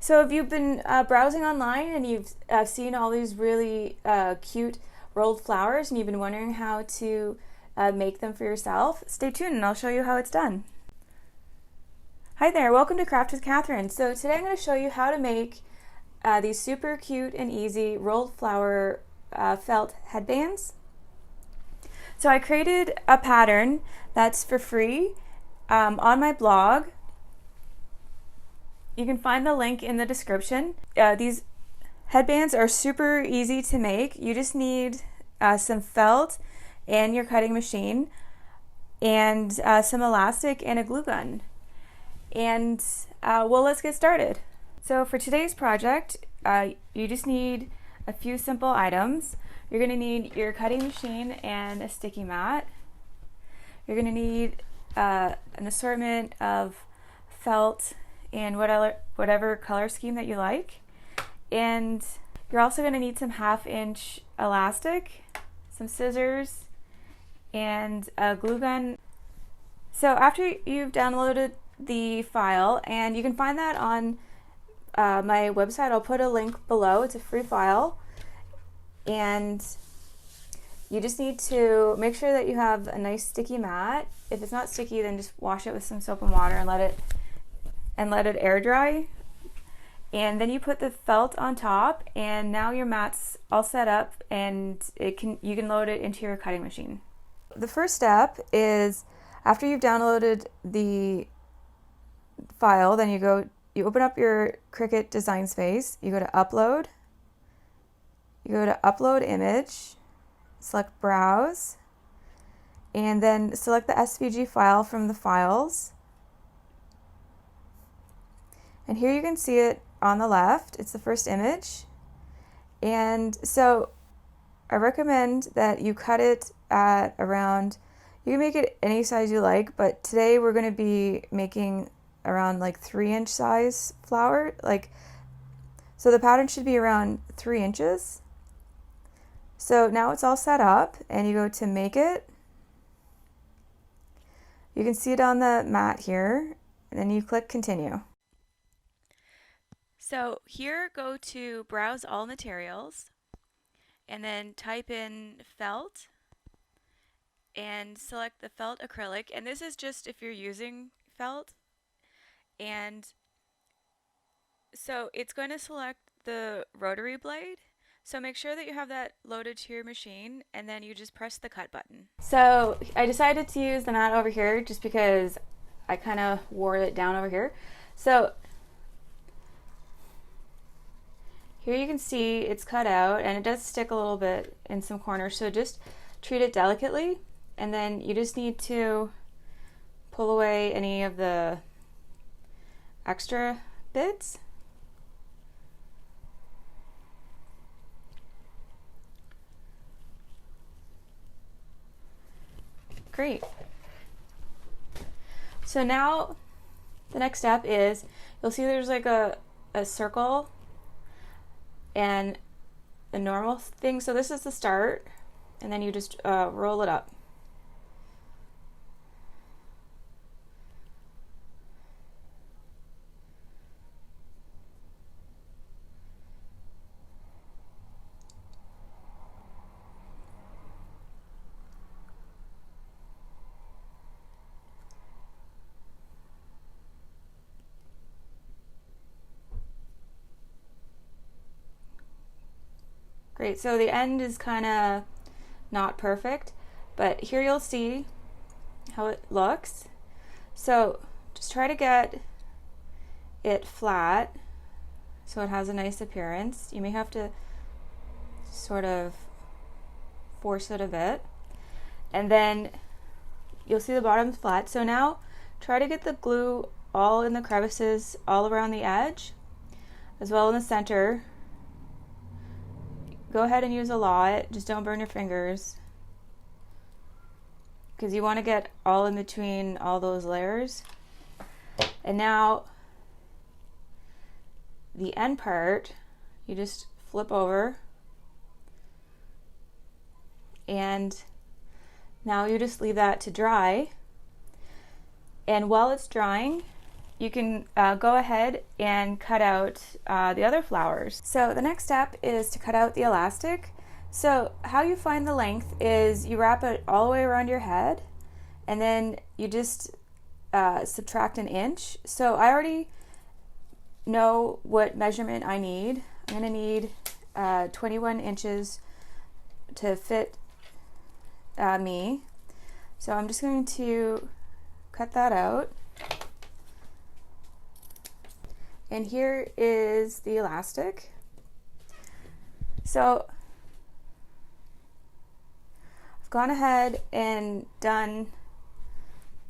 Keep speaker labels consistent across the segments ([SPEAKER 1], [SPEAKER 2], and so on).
[SPEAKER 1] So if you've been browsing online and you've seen all these really cute rolled flowers and you've been wondering how to make them for yourself, stay tuned and I'll show you how it's done. Hi there, welcome to Craft with Catherine. So today I'm going to show you how to make these super cute and easy rolled flower felt headbands. So I created a pattern that's for free on my blog. You can find the link in the description. These headbands are super easy to make. You just need some felt and your cutting machine and some elastic and a glue gun. And well, let's get started. So for today's project, you just need a few simple items. You're going to need your cutting machine and a sticky mat. You're going to need an assortment of felt and whatever color scheme that you like. And you're also going to need some 1/2-inch elastic, some scissors, and a glue gun. So after you've downloaded the file, and you can find that on my website, I'll put a link below. It's a free file, and you just need to make sure that you have a nice sticky mat. If it's not sticky, then just wash it with some soap and water and let it air dry. And then you put the felt on top, and now your mat's all set up, and you can load it into your cutting machine. The first step is, after you've downloaded the file, then you open up your Cricut design space, you go to upload, image, select browse, and then select the SVG file from the files. And here you can see it on the left. It's the first image. And so I recommend that you cut it at around, you can make it any size you like, but today we're going to be making around like 3-inch size flower. So the pattern should be around 3 inches. So now it's all set up, and you go to make it. You can see it on the mat here, and then you click continue. So here, go to browse all materials and then type in felt and select the felt acrylic. And this is just if you're using felt. And so it's going to select the rotary blade. So make sure that you have that loaded to your machine, and then you just press the cut button. So I decided to use the mat over here just because I kind of wore it down over here. So here you can see it's cut out, and it does stick a little bit in some corners, so just treat it delicately, and then you just need to pull away any of the extra bits. Great. So now the next step is, you'll see there's like a circle and a normal thing. So this is the start, and then you just roll it up. Great, so the end is kind of not perfect, but here you'll see how it looks. So just try to get it flat so it has a nice appearance. You may have to sort of force it a bit, and then you'll see the bottom's flat. So now try to get the glue all in the crevices all around the edge, as well in the center. Go ahead and use a lot, just don't burn your fingers, because you want to get all in between all those layers. And now the end part, you just flip over, and now you just leave that to dry. And while it's drying, you can go ahead and cut out the other flowers. So the next step is to cut out the elastic. So how you find the length is you wrap it all the way around your head, and then you just subtract an inch. So I already know what measurement I need. I'm going to need 21 inches to fit me. So I'm just going to cut that out. And here is the elastic. So I've gone ahead and done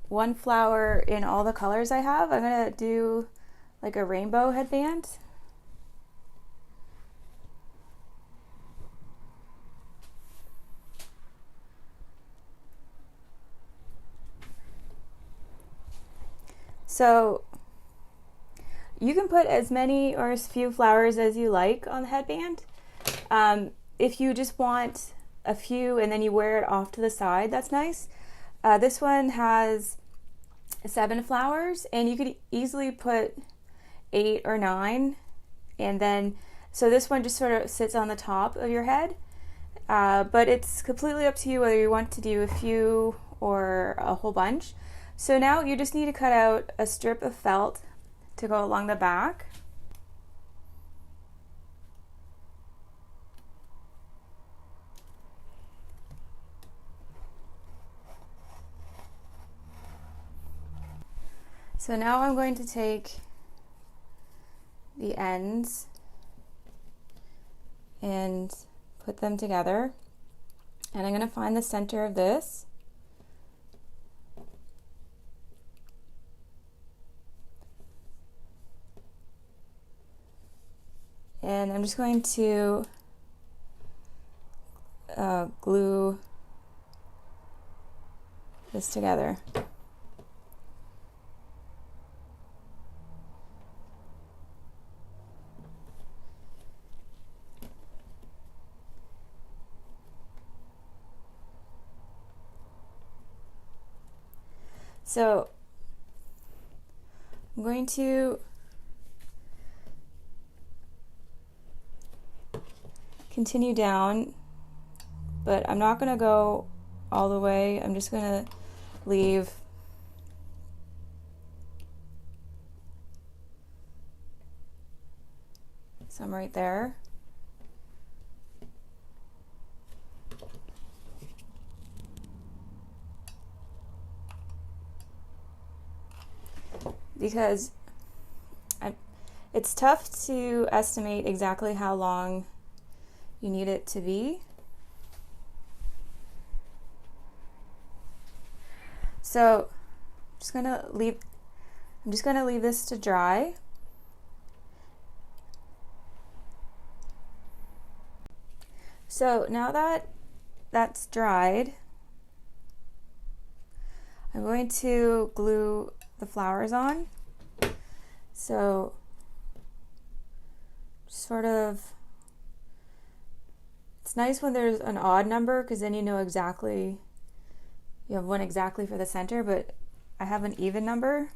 [SPEAKER 1] one flower in all the colors I have. I'm going to do like a rainbow headband. So you can put as many or as few flowers as you like on the headband. If you just want a few and then you wear it off to the side, that's nice. This one has 7 flowers, and you could easily put 8 or 9, and then so this one just sort of sits on the top of your head, but it's completely up to you whether you want to do a few or a whole bunch. So now you just need to cut out a strip of felt to go along the back. So now I'm going to take the ends and put them together, and I'm going to find the center of this. And I'm just going to glue this together. So I'm going to continue down, but I'm not going to go all the way. I'm just going to leave some right there. Because it's tough to estimate exactly how long you need it to be. So I'm just gonna leave this to dry. So now that that's dried, I'm going to glue the flowers on. So sort of, it's nice when there's an odd number because then you know exactly, you have one exactly for the center, but I have an even number.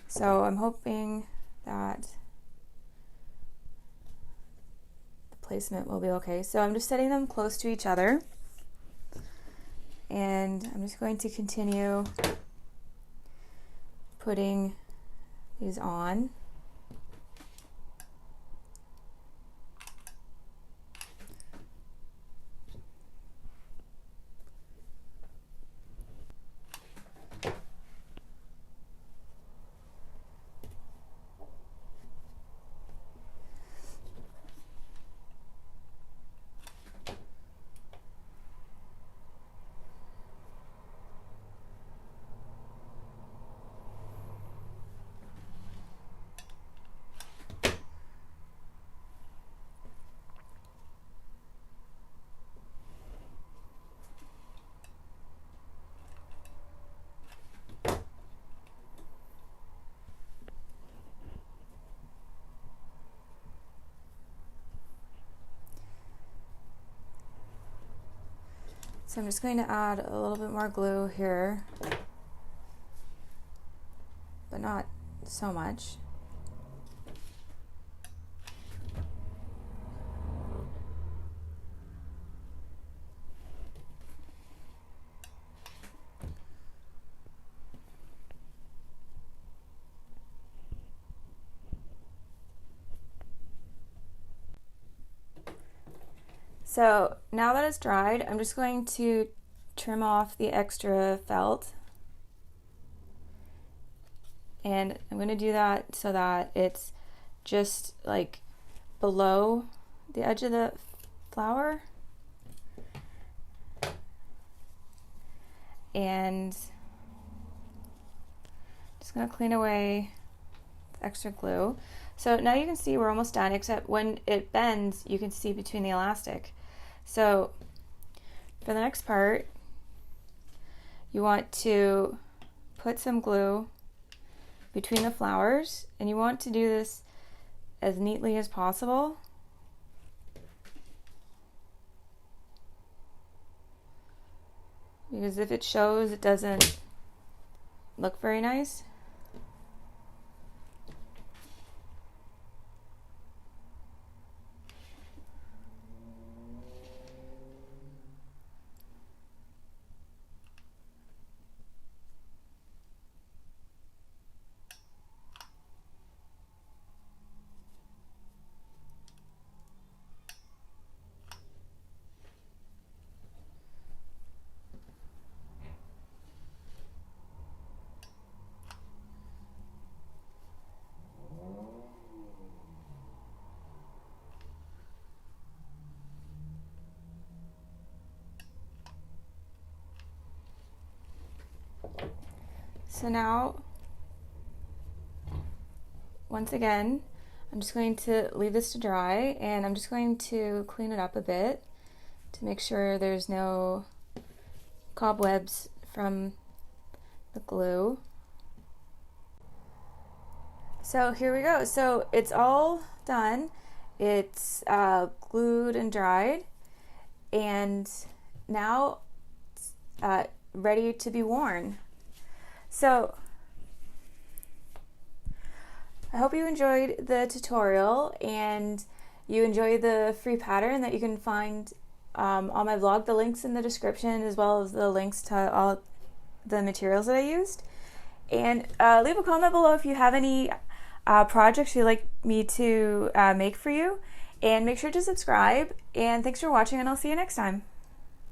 [SPEAKER 1] So I'm hoping that the placement will be okay. So I'm just setting them close to each other, and I'm just going to continue putting these on. So I'm just going to add a little bit more glue here, but not so much. So now that it's dried, I'm just going to trim off the extra felt. And I'm going to do that so that it's just like below the edge of the flower. And just going to clean away the extra glue. So now you can see we're almost done, except when it bends, you can see between the elastic. So for the next part, you want to put some glue between the flowers, and you want to do this as neatly as possible. Because if it shows, it doesn't look very nice. So now, once again, I'm just going to leave this to dry, and I'm just going to clean it up a bit to make sure there's no cobwebs from the glue. So here we go. So it's all done. It's glued and dried, and now it's ready to be worn. So I hope you enjoyed the tutorial and you enjoy the free pattern that you can find on my blog. The link's in the description, as well as the links to all the materials that I used. And leave a comment below if you have any projects you'd like me to make for you. And make sure to subscribe. And thanks for watching, and I'll see you next time.